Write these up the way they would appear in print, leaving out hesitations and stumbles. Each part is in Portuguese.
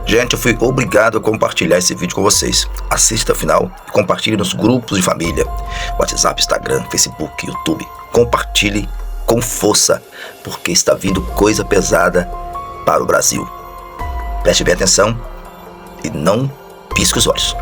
Gente, eu fui obrigado a compartilhar esse vídeo com vocês. Assista ao final e compartilhe nos grupos de família, WhatsApp, Instagram, Facebook, YouTube. Compartilhe com força, porque está vindo coisa pesada para o Brasil. Preste bem atenção e não pisque os olhos.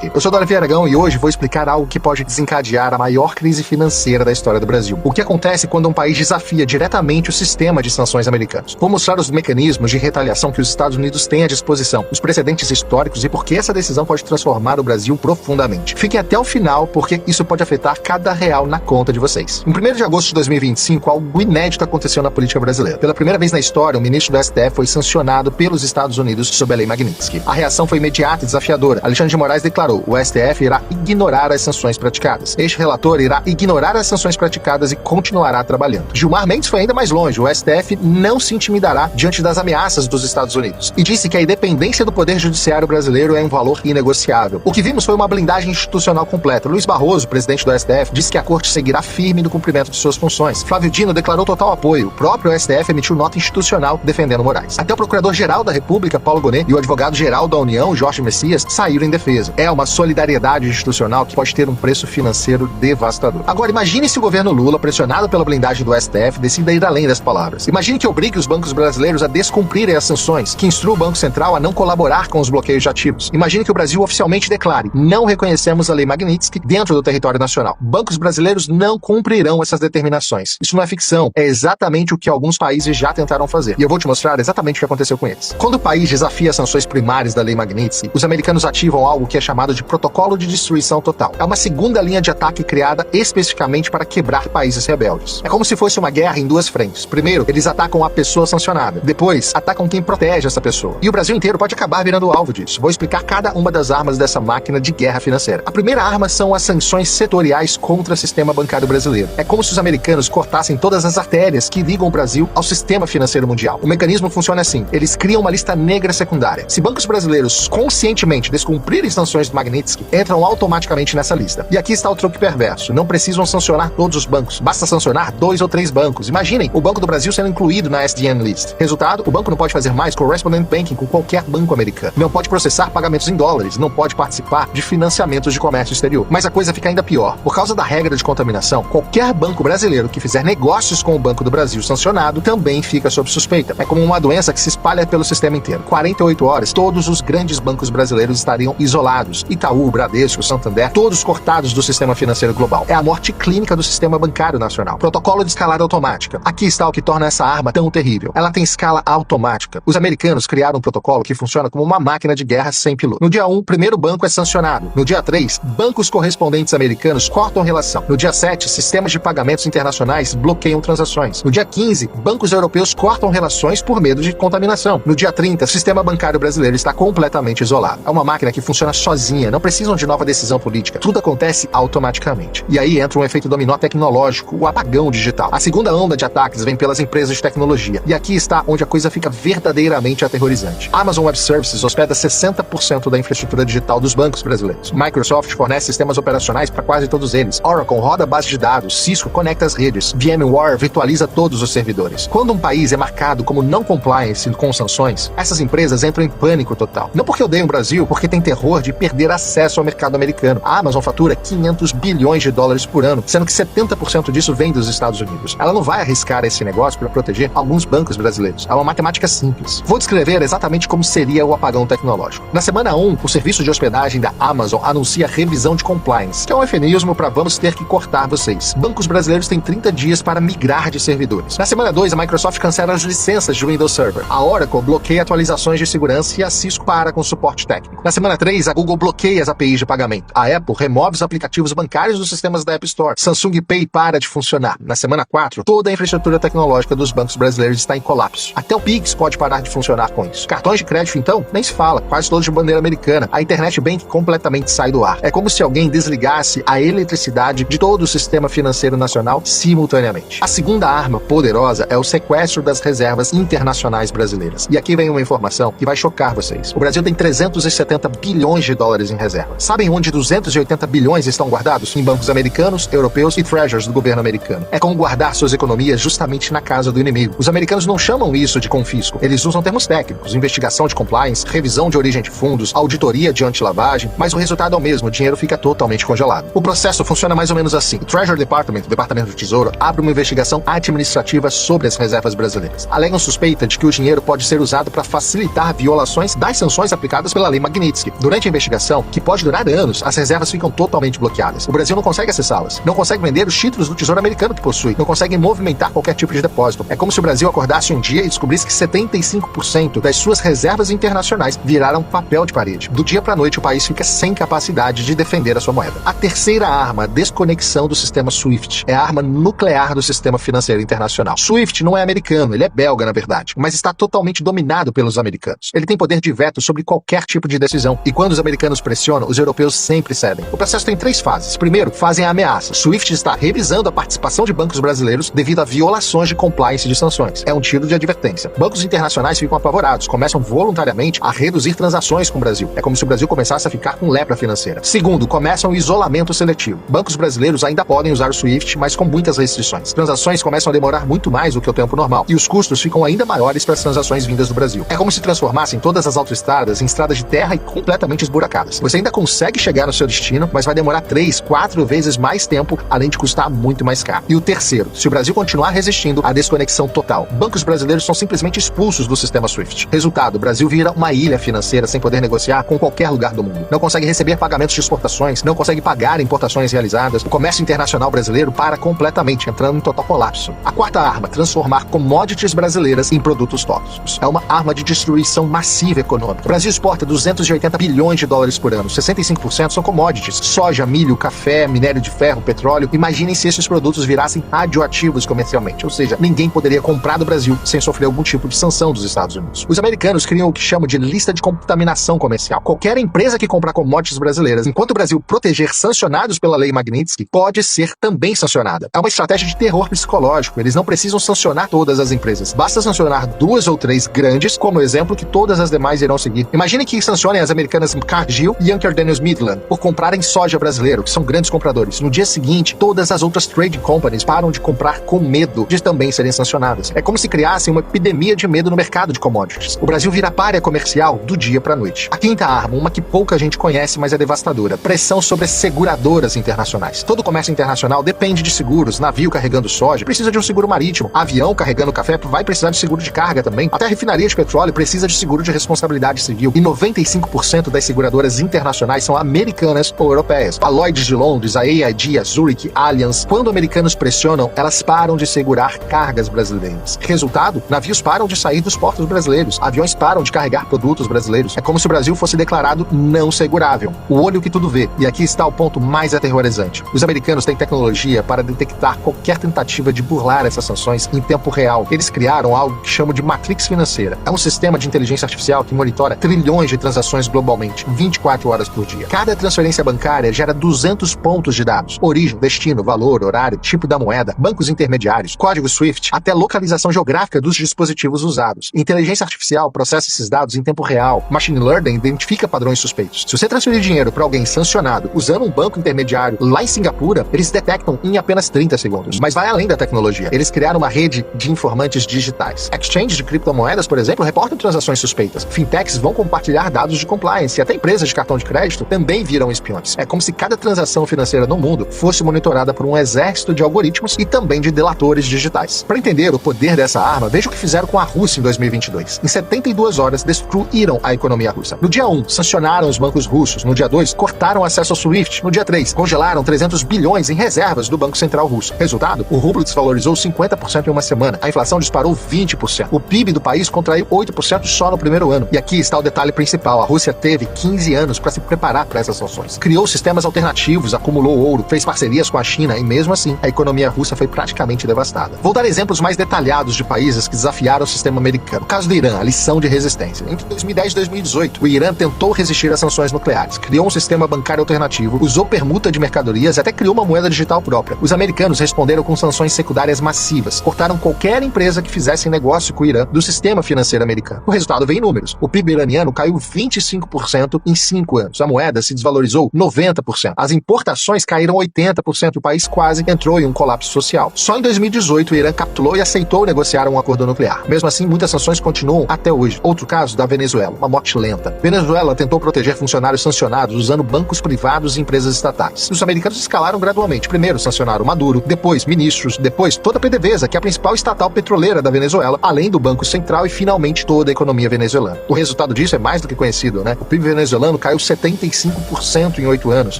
Eu sou Davi Aragão e hoje vou explicar algo que pode desencadear a maior crise financeira da história do Brasil. O que acontece quando um país desafia diretamente o sistema de sanções americanos. Vou mostrar os mecanismos de retaliação que os Estados Unidos têm à disposição, os precedentes históricos e por que essa decisão pode transformar o Brasil profundamente. Fiquem até o final, porque isso pode afetar cada real na conta de vocês. Em 1º de agosto de 2025, algo inédito aconteceu na política brasileira. Pela primeira vez na história, o ministro do STF foi sancionado pelos Estados Unidos sob a Lei Magnitsky. A reação foi imediata e desafiadora. Alexandre de Moraes declarou: o STF irá ignorar as sanções praticadas. Este relator irá ignorar as sanções praticadas e continuará trabalhando. Gilmar Mendes foi ainda mais longe. O STF não se intimidará diante das ameaças dos Estados Unidos e disse que a independência do Poder Judiciário brasileiro é um valor inegociável. O que vimos foi uma blindagem institucional completa. Luiz Barroso, presidente do STF, disse que a Corte seguirá firme no cumprimento de suas funções. Flávio Dino declarou total apoio. O próprio STF emitiu nota institucional defendendo Moraes. Até o Procurador-Geral da República, Paulo Gonet, e o Advogado-Geral da União, Jorge Messias, saíram em defesa. É uma solidariedade institucional que pode ter um preço financeiro devastador. Agora, imagine se o governo Lula, pressionado pela blindagem do STF, decida ir além das palavras. Imagine que obrigue os bancos brasileiros a descumprirem as sanções, que instrua o Banco Central a não colaborar com os bloqueios de ativos. Imagine que o Brasil oficialmente declare: não reconhecemos a Lei Magnitsky dentro do território nacional. Bancos brasileiros não cumprirão essas determinações. Isso não é ficção, é exatamente o que alguns países já tentaram fazer. E eu vou te mostrar exatamente o que aconteceu com eles. Quando o país desafia as sanções primárias da Lei Magnitsky, os americanos ativam algo que é chamado de Protocolo de Destruição Total. É uma segunda linha de ataque criada especificamente para quebrar países rebeldes. É como se fosse uma guerra em duas frentes. Primeiro, eles atacam a pessoa sancionada. Depois, atacam quem protege essa pessoa. E o Brasil inteiro pode acabar virando alvo disso. Vou explicar cada uma das armas dessa máquina de guerra financeira. A primeira arma são as sanções setoriais contra o sistema bancário brasileiro. É como se os americanos cortassem todas as artérias que ligam o Brasil ao sistema financeiro mundial. O mecanismo funciona assim: eles criam uma lista negra secundária. Se bancos brasileiros conscientemente descumprirem sanções do Magnitsky, entram automaticamente nessa lista. E aqui está o truque perverso: não precisam sancionar todos os bancos, basta sancionar 2 ou 3 bancos. Imaginem o Banco do Brasil sendo incluído na SDN List. Resultado: o banco não pode fazer mais correspondent banking com qualquer banco americano, não pode processar pagamentos em dólares, não pode participar de financiamentos de comércio exterior. Mas a coisa fica ainda pior. Por causa da regra de contaminação, qualquer banco brasileiro que fizer negócios com o Banco do Brasil sancionado também fica sob suspeita. É como uma doença que se espalha pelo sistema inteiro. 48 horas, todos os grandes bancos brasileiros estariam isolados. Itaú, Bradesco, Santander, todos cortados do sistema financeiro global. É a morte clínica do sistema bancário nacional. Protocolo de escalada automática. Aqui está o que torna essa arma tão terrível. Ela tem escala automática. Os americanos criaram um protocolo que funciona como uma máquina de guerra sem piloto. No dia 1, o primeiro banco é sancionado. No dia 3, bancos correspondentes americanos cortam relação. No dia 7, sistemas de pagamentos internacionais bloqueiam transações. No dia 15, bancos europeus cortam relações por medo de contaminação. No dia 30, o sistema bancário brasileiro está completamente isolado. É uma máquina que funciona sozinha, não precisam de nova decisão política. Tudo acontece automaticamente. E aí entra um efeito dominó tecnológico, o apagão digital. A segunda onda de ataques vem pelas empresas de tecnologia. E aqui está onde a coisa fica verdadeiramente aterrorizante. Amazon Web Services hospeda 60% da infraestrutura digital dos bancos brasileiros. Microsoft fornece sistemas operacionais para quase todos eles. Oracle roda base de dados. Cisco conecta as redes. VMware virtualiza todos os servidores. Quando um país é marcado como não compliance com sanções, essas empresas entram em pânico total. Não porque odeiam o Brasil, porque tem terror de perder acesso ao mercado americano. A Amazon fatura 500 bilhões de dólares por ano, sendo que 70% disso vem dos Estados Unidos. Ela não vai arriscar esse negócio para proteger alguns bancos brasileiros. É uma matemática simples. Vou descrever exatamente como seria o apagão tecnológico. Na semana 1, o serviço de hospedagem da Amazon anuncia revisão de compliance, que é um eufemismo para vamos ter que cortar vocês. Bancos brasileiros têm 30 dias para migrar de servidores. Na semana 2, a Microsoft cancela as licenças de Windows Server. A Oracle bloqueia atualizações de segurança e a Cisco para com suporte técnico. Na semana 3, a Google bloqueia as APIs de pagamento. A Apple remove os aplicativos bancários dos sistemas da App Store. Samsung Pay para de funcionar. Na semana 4, toda a infraestrutura tecnológica dos bancos brasileiros está em colapso. Até o Pix pode parar de funcionar com isso. Cartões de crédito, então, nem se fala. Quase todos de bandeira americana. A Internet Bank completamente sai do ar. É como se alguém desligasse a eletricidade de todo o sistema financeiro nacional simultaneamente. A segunda arma poderosa é o sequestro das reservas internacionais brasileiras. E aqui vem uma informação que vai chocar vocês. O Brasil tem 370 bilhões de dólares dólares em reserva. Sabem onde 280 bilhões estão guardados? Em bancos americanos, europeus e treasuries do governo americano. É como guardar suas economias justamente na casa do inimigo. Os americanos não chamam isso de confisco. Eles usam termos técnicos: investigação de compliance, revisão de origem de fundos, auditoria de anti-lavagem, mas o resultado é o mesmo: o dinheiro fica totalmente congelado. O processo funciona mais ou menos assim. O Treasury Department, o Departamento do Tesouro, abre uma investigação administrativa sobre as reservas brasileiras. Alegam suspeita de que o dinheiro pode ser usado para facilitar violações das sanções aplicadas pela Lei Magnitsky. Durante a investigação, que pode durar anos, as reservas ficam totalmente bloqueadas. O Brasil não consegue acessá-las, não consegue vender os títulos do Tesouro Americano que possui, não consegue movimentar qualquer tipo de depósito. É como se o Brasil acordasse um dia e descobrisse que 75% das suas reservas internacionais viraram papel de parede. Do dia para a noite, o país fica sem capacidade de defender a sua moeda. A terceira arma, a desconexão do sistema SWIFT, é a arma nuclear do sistema financeiro internacional. SWIFT não é americano, ele é belga, na verdade, mas está totalmente dominado pelos americanos. Ele tem poder de veto sobre qualquer tipo de decisão, e quando os americanos pressionam, os europeus sempre cedem. O processo tem 3 fases. Primeiro, fazem a ameaça. SWIFT está revisando a participação de bancos brasileiros devido a violações de compliance de sanções. É um tiro de advertência. Bancos internacionais ficam apavorados, começam voluntariamente a reduzir transações com o Brasil. É como se o Brasil começasse a ficar com lepra financeira. Segundo, começam o isolamento seletivo. Bancos brasileiros ainda podem usar o SWIFT, mas com muitas restrições. Transações começam a demorar muito mais do que o tempo normal, e os custos ficam ainda maiores para as transações vindas do Brasil. É como se transformassem todas as autoestradas em estradas de terra e completamente esburacadas. Você ainda consegue chegar no seu destino, mas vai demorar 3, 4 vezes mais tempo, além de custar muito mais caro. E o terceiro, se o Brasil continuar resistindo à desconexão total, bancos brasileiros são simplesmente expulsos do sistema SWIFT. Resultado, o Brasil vira uma ilha financeira sem poder negociar com qualquer lugar do mundo. Não consegue receber pagamentos de exportações, não consegue pagar importações realizadas. O comércio internacional brasileiro para completamente, entrando em total colapso. A quarta arma, transformar commodities brasileiras em produtos tóxicos. É uma arma de destruição massiva econômica. O Brasil exporta 280 bilhões de dólares por ano. 65% são commodities: soja, milho, café, minério de ferro, petróleo. Imaginem se esses produtos virassem radioativos comercialmente, ou seja, ninguém poderia comprar do Brasil sem sofrer algum tipo de sanção dos Estados Unidos. Os americanos criam o que chamam de lista de contaminação comercial. Qualquer empresa que comprar commodities brasileiras, enquanto o Brasil proteger sancionados pela Lei Magnitsky, pode ser também sancionada. É uma estratégia de terror psicológico. Eles não precisam sancionar todas as empresas. Basta sancionar 2 ou 3 grandes, como exemplo que todas as demais irão seguir. Imagine que sancionem as americanas Cargill e Youngster Daniels Midland por comprarem soja brasileiro, que são grandes compradores. No dia seguinte, todas as outras trading companies param de comprar com medo de também serem sancionadas. É como se criassem uma epidemia de medo no mercado de commodities. O Brasil vira párea comercial do dia para a noite. A quinta arma, uma que pouca gente conhece, mas é devastadora: pressão sobre as seguradoras internacionais. Todo comércio internacional depende de seguros. Navio carregando soja precisa de um seguro marítimo. Avião carregando café vai precisar de seguro de carga também. Até a refinaria de petróleo precisa de seguro de responsabilidade civil. E 95% das seguradoras internacionais são americanas ou europeias. A Lloyd's de Londres, a AIG, a Zurich, a Allianz. Quando americanos pressionam, elas param de segurar cargas brasileiras. Resultado, navios param de sair dos portos brasileiros. Aviões param de carregar produtos brasileiros. É como se o Brasil fosse declarado não segurável. O olho que tudo vê. E aqui está o ponto mais aterrorizante. Os americanos têm tecnologia para detectar qualquer tentativa de burlar essas sanções em tempo real. Eles criaram algo que chamam de Matrix financeira. É um sistema de inteligência artificial que monitora trilhões de transações globalmente, 24 horas por dia. Cada transferência bancária gera 200 pontos de dados: origem, destino, valor, horário, tipo da moeda, bancos intermediários, código SWIFT, até localização geográfica dos dispositivos usados. Inteligência artificial processa esses dados em tempo real. Machine Learning identifica padrões suspeitos. Se você transferir dinheiro para alguém sancionado usando um banco intermediário lá em Singapura, eles detectam em apenas 30 segundos. Mas vai além da tecnologia. Eles criaram uma rede de informantes digitais. Exchanges de criptomoedas, por exemplo, reportam transações suspeitas. Fintechs vão compartilhar dados de compliance, e até empresas de cartão de crédito também viram espiões. É como se cada transação financeira no mundo fosse monitorada por um exército de algoritmos e também de delatores digitais. Para entender o poder dessa arma, veja o que fizeram com a Rússia em 2022. Em 72 horas, destruíram a economia russa. No dia 1, sancionaram os bancos russos. No dia 2, cortaram acesso ao SWIFT. No dia 3, congelaram 300 bilhões em reservas do Banco Central Russo. Resultado, o rublo desvalorizou 50% em uma semana. A inflação disparou 20%. O PIB do país contraiu 8% só no primeiro ano. E aqui está o detalhe principal: a Rússia teve 15 anos para se preparar para essas sanções. Criou sistemas alternativos, acumulou ouro, fez parcerias com a China e mesmo assim, a economia russa foi praticamente devastada. Vou dar exemplos mais detalhados de países que desafiaram o sistema americano. O caso do Irã, a lição de resistência. Entre 2010 e 2018, o Irã tentou resistir às sanções nucleares, criou um sistema bancário alternativo, usou permuta de mercadorias e até criou uma moeda digital própria. Os americanos responderam com sanções secundárias massivas, cortaram qualquer empresa que fizesse negócio com o Irã do sistema financeiro americano. O resultado veio em números. O PIB iraniano caiu 25% em 5 anos. A moeda se desvalorizou 90%. As importações caíram 80% e o país quase entrou em um colapso social. Só em 2018 o Irã capitulou e aceitou negociar um acordo nuclear. Mesmo assim, muitas sanções continuam até hoje. Outro caso da Venezuela, uma morte lenta. Venezuela tentou proteger funcionários sancionados usando bancos privados e empresas estatais. Os americanos escalaram gradualmente. Primeiro sancionaram Maduro, depois ministros, depois toda a PDVSA, que é a principal estatal petroleira da Venezuela, além do Banco Central e finalmente toda a economia venezuelana. O resultado disso é mais do que conhecido, né? O PIB venezuelano caiu 75% em 8 anos.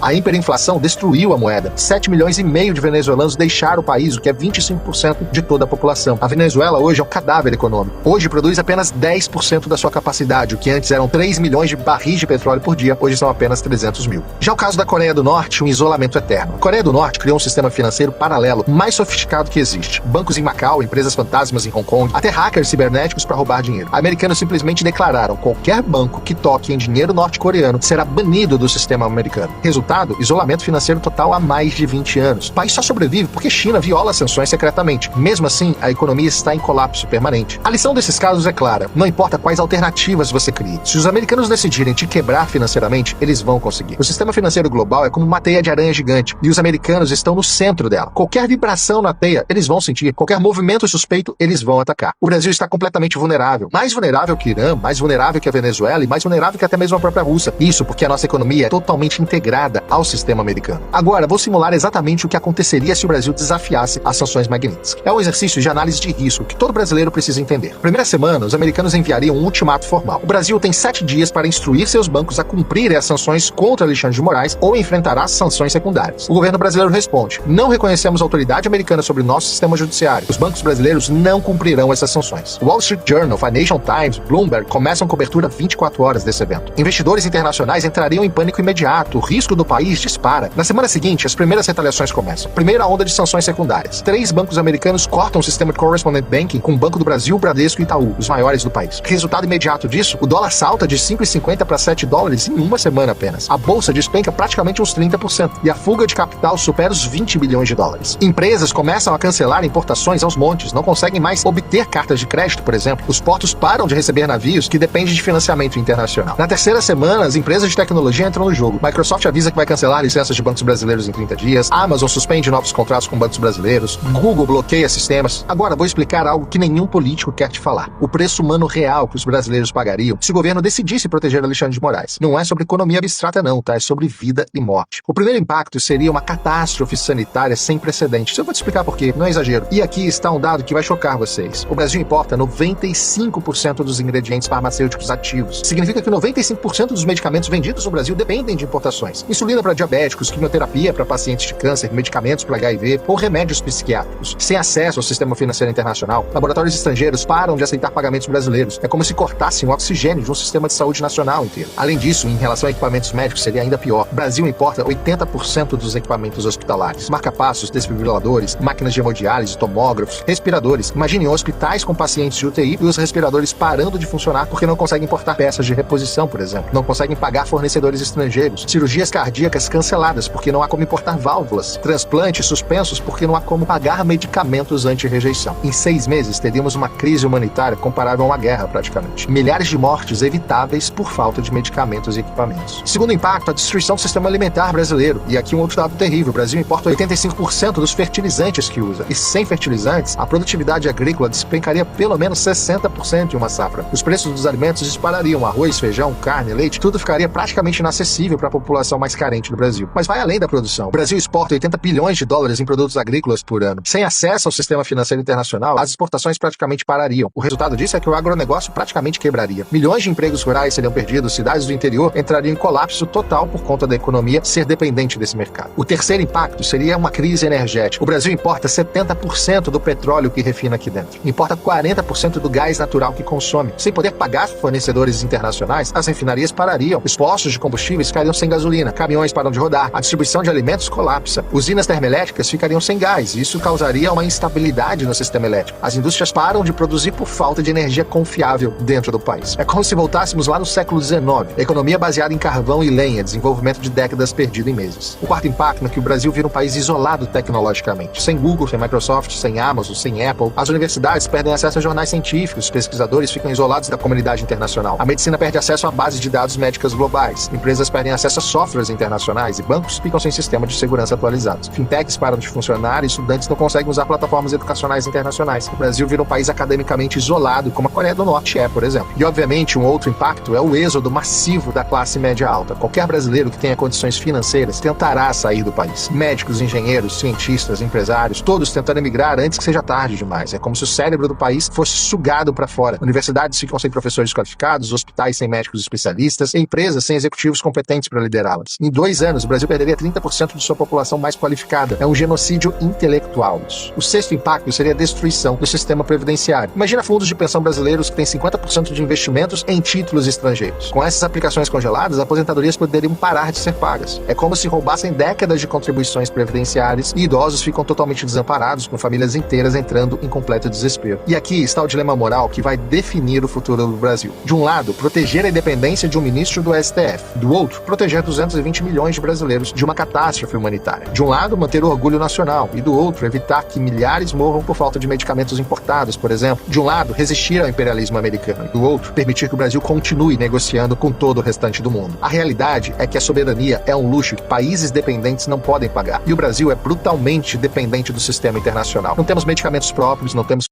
A hiperinflação destruiu a moeda. 7 milhões e meio de venezuelanos deixaram o país, o que é 25% de toda a população. A Venezuela hoje é um cadáver econômico. Hoje produz apenas 10% da sua capacidade, o que antes eram 3 milhões de barris de petróleo por dia, hoje são apenas 300 mil. Já o caso da Coreia do Norte, um isolamento eterno. A Coreia do Norte criou um sistema financeiro paralelo, mais sofisticado que existe. Bancos em Macau, empresas fantasmas em Hong Kong, até hackers cibernéticos para roubar dinheiro. Americanos simplesmente declararam: qualquer banco que toque em dinheiro norte-coreano será banido do sistema americano. Resultado, isolamento financeiro total há mais de 20 anos. O país só sobrevive porque China viola sanções secretamente. Mesmo assim, a economia está em colapso permanente. A lição desses casos é clara: não importa quais alternativas você crie. Se os americanos decidirem te quebrar financeiramente, eles vão conseguir. O sistema financeiro global é como uma teia de aranha gigante, e os americanos estão no centro dela. Qualquer vibração na teia, eles vão sentir. Qualquer movimento suspeito, eles vão atacar. O Brasil está completamente vulnerável. Mais vulnerável que o Irã, mais vulnerável que a Venezuela e mais vulnerável que até mesmo a própria Rússia. Isso porque a nossa economia é totalmente integrada ao sistema americano. Agora, vou simular exatamente o que aconteceria se o Brasil desafiasse as sanções Magnitsky. É um exercício de análise de risco que todo brasileiro precisa entender. Primeira semana, os americanos enviariam um ultimato formal. O Brasil tem 7 dias para instruir seus bancos a cumprirem as sanções contra Alexandre de Moraes ou enfrentará sanções secundárias. O governo brasileiro responde: não reconhecemos a autoridade americana sobre o nosso sistema judiciário. Os bancos brasileiros não cumprirão essas sanções. Wall Street Journal, Financial Times, Bloomberg começam cobertura 24 horas desse evento. Investidores internacionais entrariam em pânico imediato. O risco do país dispara. Na semana seguinte, as primeiras retaliações começam. Primeira onda de sanções secundárias. 3 bancos americanos cortam o sistema de correspondent banking com o Banco do Brasil, Bradesco e Itaú, os maiores do país. Resultado imediato disso, o dólar salta de 5,50 para 7 dólares em uma semana apenas. A bolsa despenca praticamente uns 30% e a fuga de capital supera os 20 bilhões de dólares. Empresas começam a cancelar importações aos montes, não conseguem mais obter cartas de crédito, por exemplo. Os portos param de receber navios que dependem de financiamento internacional. Na terceira semana, as empresas de tecnologia entram no jogo. Microsoft avisa que vai cancelar licenças de bancos brasileiros em 30 dias. Amazon suspende novos contratos com bancos brasileiros. Google bloqueia sistemas. Agora vou explicar algo que nenhum político quer te falar. O preço humano real que os brasileiros pagariam se o governo decidisse proteger Alexandre de Moraes. Não é sobre economia abstrata não, tá? É sobre vida e morte. O primeiro impacto seria uma catástrofe sanitária sem precedentes. Eu vou te explicar por quê, não é exagero. E aqui está um dado que vai chocar vocês. O Brasil importa 95% dos ingredientes farmacêuticos ativos. Significa que 95% dos medicamentos vendidos no Brasil dependem de importações. Insulina para diabéticos, quimioterapia para pacientes de câncer, medicamentos para HIV ou remédios psiquiátricos. Sem acesso ao sistema financeiro internacional, laboratórios estrangeiros param de aceitar pagamentos brasileiros. É como se cortassem o oxigênio de um sistema de saúde nacional inteiro. Além disso, em relação a equipamentos médicos, seria ainda pior. O Brasil importa 80% dos equipamentos hospitalares. Marca-passos, desfibriladores, máquinas de hemodiálise, tomógrafos, respiradores. Imaginem hospitais com pacientes de UTI e os respiradores parando de funcionar porque não conseguem importar peças de reposição, por exemplo. Não conseguem pagar fornecedores estrangeiros. Cirurgias cardíacas canceladas porque não há como importar válvulas. Transplantes suspensos porque não há como pagar medicamentos anti-rejeição. Em 6 meses, teríamos uma crise humanitária comparável a uma guerra, praticamente. Milhares de mortes evitáveis por falta de medicamentos e equipamentos. Segundo impacto, a destruição do sistema alimentar brasileiro. E aqui um outro dado terrível. O Brasil importa 85% dos fertilizantes que usa. E sem fertilizantes, a produtividade agrícola despencaria pelo menos 60% em uma safra. Os preços dos alimentos disparariam. Arroz, feijão, carne, leite, tudo ficaria praticamente inacessível para a população mais carente do Brasil. Mas vai além da produção. O Brasil exporta 80 bilhões de dólares em produtos agrícolas por ano. Sem acesso ao sistema financeiro internacional, as exportações praticamente parariam. O resultado disso é que o agronegócio praticamente quebraria. Milhões de empregos rurais seriam perdidos, cidades do interior entrariam em colapso total por conta da economia ser dependente desse mercado. O terceiro impacto seria uma crise energética. O Brasil importa 70% do petróleo que refina aqui dentro. Importa 40% do gás natural que consome. Sem poder pagar fornecedores internacionais, as refinarias parariam. Os postos de combustíveis ficariam sem gasolina. Caminhões param de rodar. A distribuição de alimentos colapsa. Usinas termoelétricas ficariam sem gás. Isso causaria uma instabilidade no sistema elétrico. As indústrias param de produzir por falta de energia confiável dentro do país. É como se voltássemos lá no século XIX. Economia baseada em carvão e lenha, desenvolvimento de décadas perdido em meses. O quarto impacto é que o Brasil vira um país isolado tecnologicamente. Sem Google, sem Microsoft, sem Amazon, sem Apple. As universidades perdem acesso a jornais científicos, os pesquisadores ficam isolados da comunidade internacional. A medicina perde acesso à base de dados médicos cibernéticas globais. Empresas perdem acesso a softwares internacionais e bancos ficam sem sistema de segurança atualizados. Fintechs param de funcionar e estudantes não conseguem usar plataformas educacionais internacionais. O Brasil vira um país academicamente isolado, como a Coreia do Norte é, por exemplo. E, obviamente, um outro impacto é o êxodo massivo da classe média alta. Qualquer brasileiro que tenha condições financeiras tentará sair do país. Médicos, engenheiros, cientistas, empresários, todos tentando emigrar antes que seja tarde demais. É como se o cérebro do país fosse sugado para fora. Universidades ficam sem professores qualificados, hospitais sem médicos especialistas, e empresas sem executivos competentes para liderá-las. Em 2 anos, o Brasil perderia 30% de sua população mais qualificada. É um genocídio intelectual isso. O sexto impacto seria a destruição do sistema previdenciário. Imagina fundos de pensão brasileiros que têm 50% de investimentos em títulos estrangeiros. Com essas aplicações congeladas, aposentadorias poderiam parar de ser pagas. É como se roubassem décadas de contribuições previdenciárias e idosos ficam totalmente desamparados, com famílias inteiras entrando em completo desespero. E aqui está o dilema moral que vai definir o futuro do Brasil. De um lado, proteger a independência de um ministro do STF. Do outro, proteger 220 milhões de brasileiros de uma catástrofe humanitária. De um lado, manter o orgulho nacional. E do outro, evitar que milhares morram por falta de medicamentos importados, por exemplo. De um lado, resistir ao imperialismo americano. E do outro, permitir que o Brasil continue negociando com todo o restante do mundo. A realidade é que a soberania é um luxo que países dependentes não podem pagar. E o Brasil é brutalmente dependente do sistema internacional. Não temos medicamentos próprios, não temos